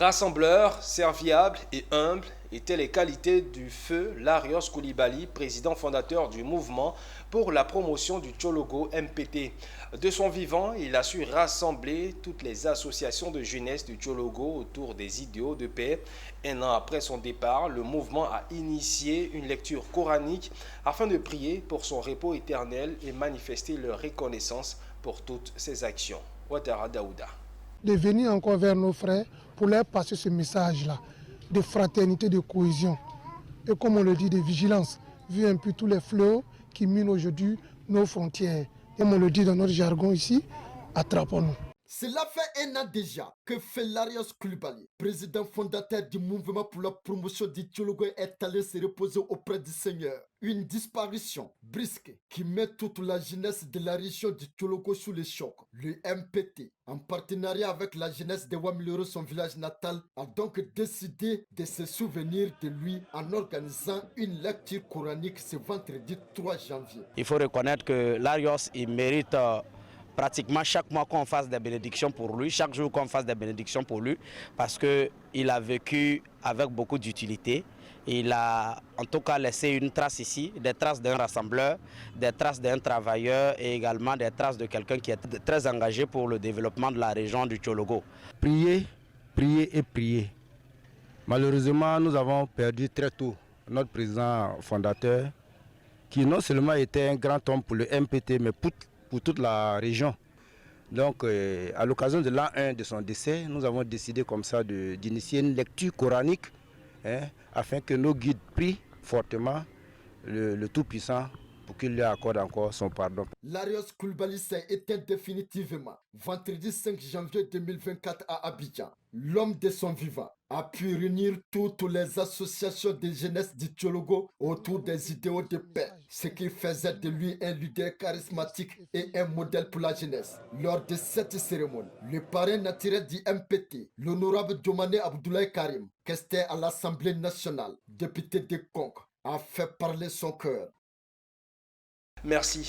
Rassembleur, serviable et humble étaient les qualités du feu Larios Koulibaly, président fondateur du mouvement pour la promotion du Tchologo MPT. De son vivant, il a su rassembler toutes les associations de jeunesse du Tchologo autour des idéaux de paix. Un an après son départ, le mouvement a initié une lecture coranique afin de prier pour son repos éternel et manifester leur reconnaissance pour toutes ses actions. Ouattara Daouda. De venir encore vers nos frères pour leur passer ce message-là de fraternité, de cohésion et comme on le dit, de vigilance, vu un peu tous les fléaux qui minent aujourd'hui nos frontières. Comme on le dit dans notre jargon ici, attrapons-nous. Cela fait un an déjà que Larios Koulibaly, président fondateur du mouvement pour la promotion du Tchologo, est allé se reposer auprès du Seigneur. Une disparition brusque qui met toute la jeunesse de la région du Tchologo sous le choc. Le MPT, en partenariat avec la jeunesse de Wamiloro, son village natal, a donc décidé de se souvenir de lui en organisant une lecture coranique ce vendredi 3 janvier. Il faut reconnaître que Larios, il mérite pratiquement chaque mois qu'on fasse des bénédictions pour lui, chaque jour qu'on fasse des bénédictions pour lui, parce qu'il a vécu avec beaucoup d'utilité. Il a en tout cas laissé une trace ici, des traces d'un rassembleur, des traces d'un travailleur et également des traces de quelqu'un qui est très engagé pour le développement de la région du Tchologo. Prier, prier et prier. Malheureusement, nous avons perdu très tôt notre président fondateur, qui non seulement était un grand homme pour le MPT, mais pour toute la région. Donc, à l'occasion de l'an 1 de son décès, nous avons décidé comme ça d'initier une lecture coranique, afin que nos guides prient fortement le Tout-Puissant pour qu'il lui accorde encore son pardon. Larios Koulibaly s'est éteint définitivement vendredi 5 janvier 2024 à Abidjan. L'homme de son vivant a pu réunir toutes les associations de jeunesse du Tchologo autour des idéaux de paix, ce qui faisait de lui un leader charismatique et un modèle pour la jeunesse. Lors de cette cérémonie, le parrain naturel du MPT, l'honorable Djomane Abdoulaye Karim, questé à l'Assemblée nationale, député de Conques, a fait parler son cœur. Merci.